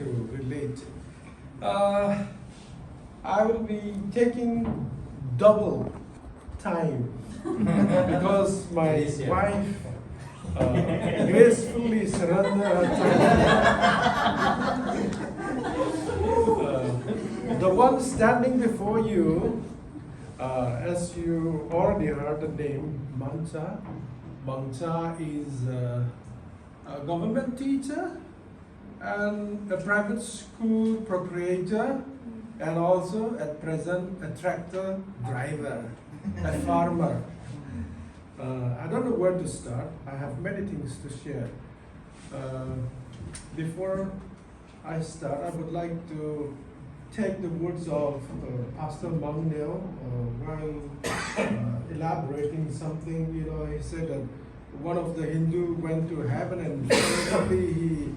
to relate. I will be taking double time because my wife gracefully surrendered her time. The one standing before you, as you already heard the name, Mangcha. Mangcha is a government teacher and a private school procurator, and also at present a tractor driver, a farmer. I don't know where to start. I have many things to share. Before I start, I would like to take the words of Pastor Mang Neo while elaborating something. He said that one of the Hindu went to heaven and finally he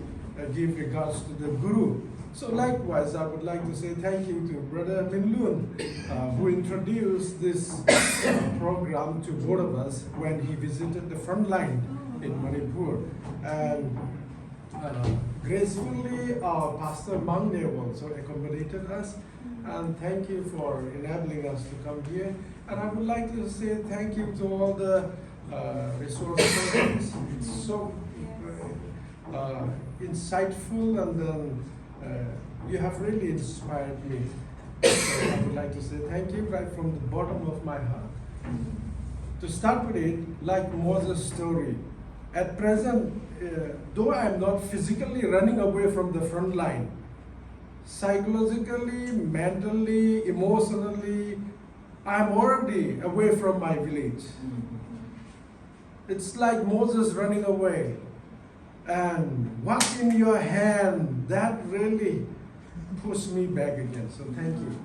gave regards to the Guru. So likewise, I would like to say thank you to Brother Min Loon, who introduced this program to both of us when he visited the front line in Manipur. And gracefully, our Pastor Mang Neo also accommodated us. And thank you for enabling us to come here. And I would like to say thank you to all the resource persons. It's so insightful, and then you have really inspired me. So I would like to say thank you right from the bottom of my heart. To start with it, like Moses' story, at present, though I am not physically running away from the front line, psychologically, mentally, emotionally, I am already away from my village. It's like Moses running away. And what's in your hand, that really pushed me back again. So thank you.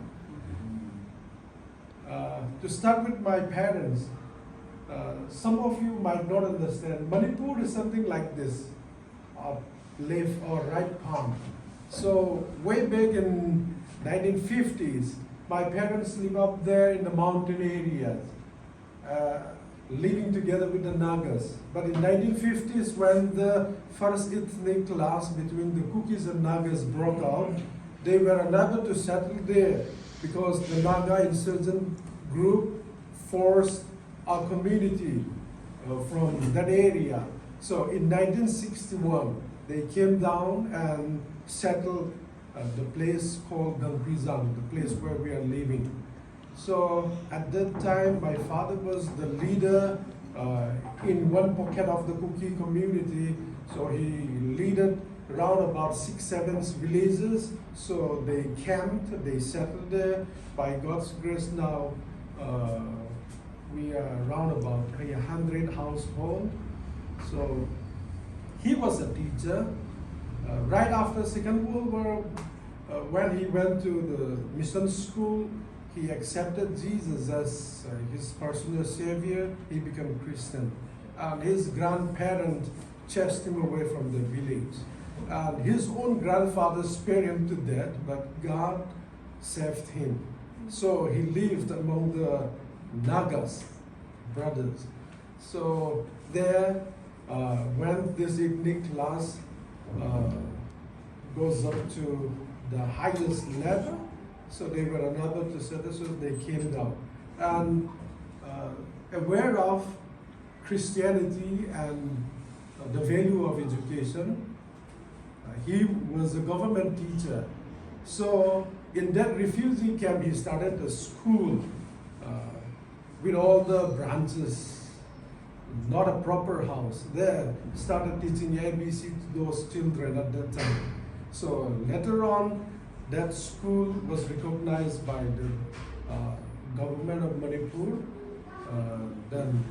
To start with my parents, some of you might not understand. Manipur is something like this, left or right palm. So way back in 1950s, my parents lived up there in the mountain areas, living together with the Nagas. But in 1950s, when the first ethnic clash between the Kukis and Nagas broke out, they were unable to settle there because the Naga insurgent group forced our community from that area. So in 1961, they came down and settled the place called Gangprizang, the place where we are living. So at that time, my father was the leader in one pocket of the Kuki community. So he leaded around about 6-7 villages. So they camped, they settled there. By God's grace now, we are around about 100 households. So he was a teacher. Right after Second World War, when he went to the mission school, he accepted Jesus as his personal savior. He became Christian. And his grandparents chased him away from the village. And his own grandfather spared him to death, but God saved him. So he lived among the Nagas, brothers. So there, when this ethnic class goes up to the highest level, so they were unable to settle, so they came down. And aware of Christianity and the value of education, he was a government teacher. So in that refugee camp, he started a school with all the branches, not a proper house. There, started teaching ABC to those children at that time. So later on, that school was recognized by the government of Manipur. Then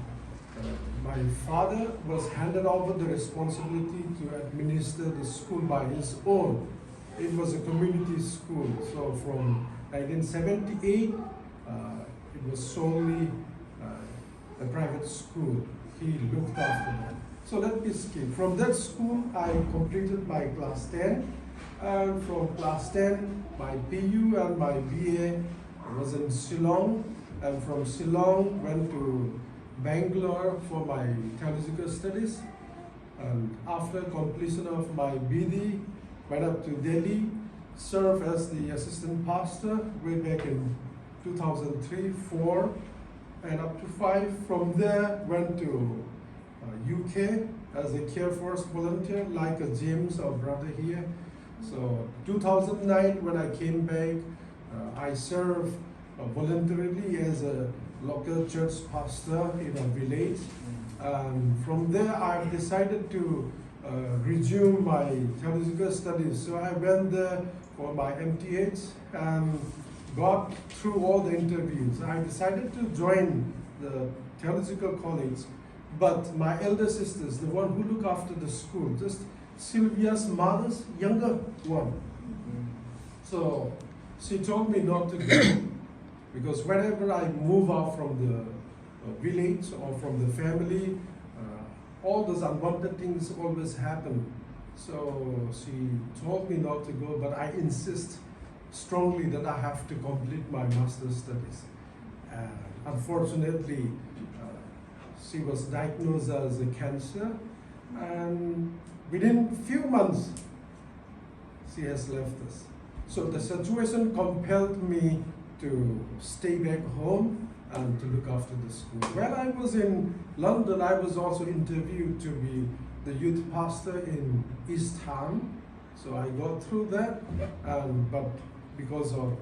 my father was handed over the responsibility to administer the school by his own. It was a community school. So from 1978, it was solely a private school. He looked after that. So let me skip. From that school, I completed my class 10. And from class 10, my PU and my BA was in Shillong. And from Shillong, went to Bangalore for my theological studies. And after completion of my BD, went up to Delhi, served as the assistant pastor way back in 2003, 4, and up to 5. From there, went to UK as a Care Force volunteer, like a James, our brother here. So 2009, when I came back, I served voluntarily as a local church pastor in a village. From there, I've decided to resume my theological studies. So I went there for my MTH and got through all the interviews. I decided to join the theological college, but my elder sisters, the one who look after the school, just Sylvia's mother's younger one. So she told me not to go, because whenever I move out from the village or from the family, all those unwanted things always happen. So she told me not to go, but I insist strongly that I have to complete my master's studies. Unfortunately, she was diagnosed as a cancer, and within few months, she has left us. So the situation compelled me to stay back home and to look after the school. When I was in London, I was also interviewed to be the youth pastor in East Ham. So I got through that, but because of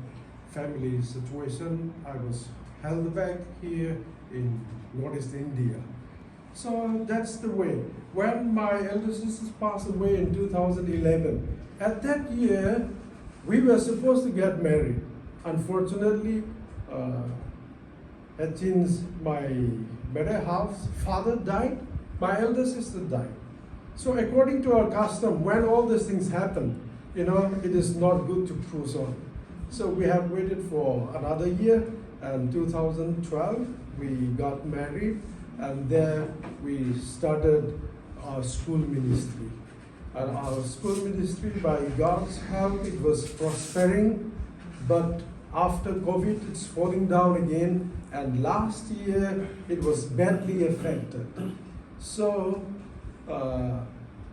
family situation, I was held back here in Northeast India. So that's the way. When my elder sisters passed away in 2011, at that year, we were supposed to get married. Unfortunately, since my better half's father died, my elder sister died. So according to our custom, when all these things happen, it is not good to cruise on. So we have waited for another year, and 2012, we got married, and there we started our school ministry. And our school ministry, by God's help, it was prospering, but after COVID, it's falling down again, and last year, it was badly affected. So,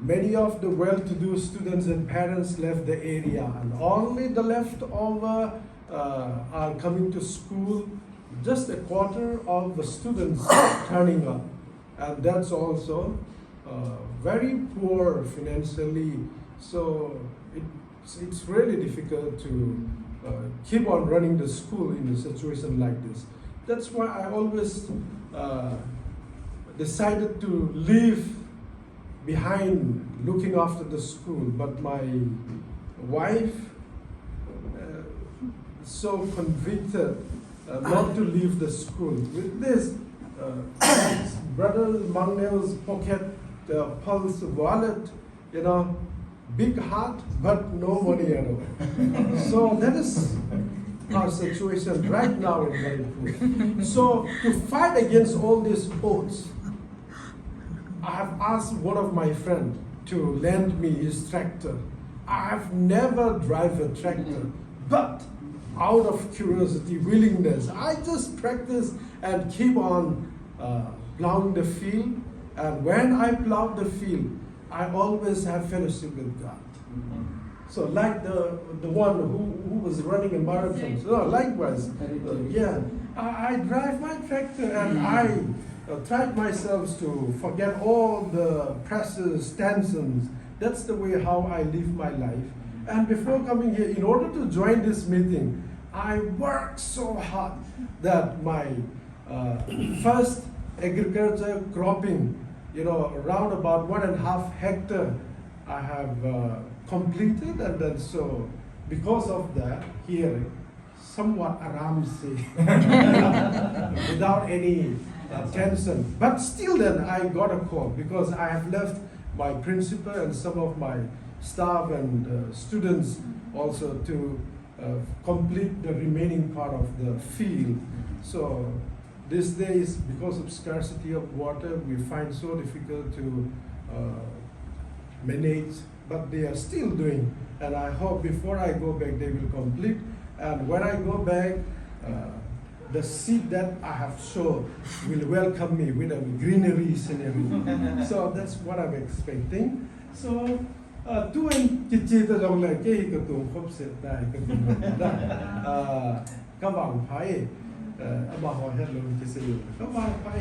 many of the well-to-do students and parents left the area, and only the leftover are coming to school. Just a quarter of the students turning up, and that's also very poor financially. So it's really difficult to keep on running the school in a situation like this. That's why I always decided to leave behind looking after the school, but my wife is so convicted not to leave the school. With this, Brother Mangnel's pocket pulse wallet, big heart, but no money at all. So that is our situation right now in Manipur. So to fight against all these odds, I have asked one of my friends to lend me his tractor. I have never driven a tractor, but out of curiosity, willingness, I just practice and keep on plowing the field. And when I plow the field, I always have fellowship with God. So like the one who was running a marathon, so likewise, I drive my tractor and I tried myself to forget all the presses, tensions. That's the way how I live my life. And before coming here, in order to join this meeting, I worked so hard that my first agriculture cropping, around about 1.5 hectare, I have completed, and then so because of that, here somewhat aram se, without any tension. But still, then I got a call because I have left my principal and some of my staff and students also to complete the remaining part of the field. So these days, because of scarcity of water, we find so difficult to manage, but they are still doing. And I hope before I go back, they will complete. And when I go back, the seed that I have sown will welcome me with a greenery scenery. So that's what I'm expecting. So tu en kichi ta long le ke ka tu khop se dai ka tu da ka wang phai ama ho het lo ki se ka wang phai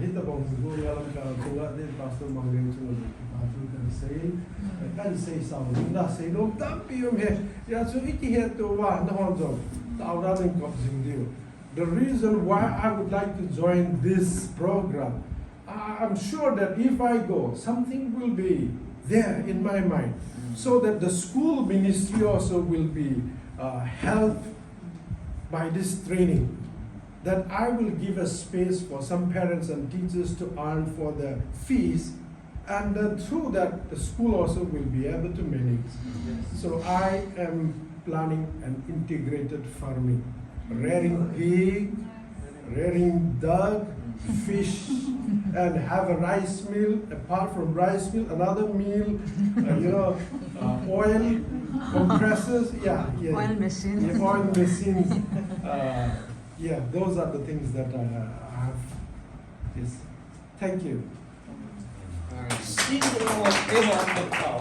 hit the bong go ya lam ka tu la de pastor mang le tu ba tu kan sei sa da sei lo tam pi me ya su iki het to wa na hon zo ta ra den ko jing dio. The reason why I would like to join this program, I'm sure that if I go, something will be there in my mind, so that the school ministry also will be helped by this training. That I will give a space for some parents and teachers to earn for the fees, and then through that the school also will be able to manage. So I am planning an integrated farming. Rearing pig, rearing duck, fish, and have a rice mill. Apart from rice mill, another meal, oil compressors, Oil machine. oil machines. Those are the things that I have. Yes, thank you. Xin lỗi, em hỏi một khẩu.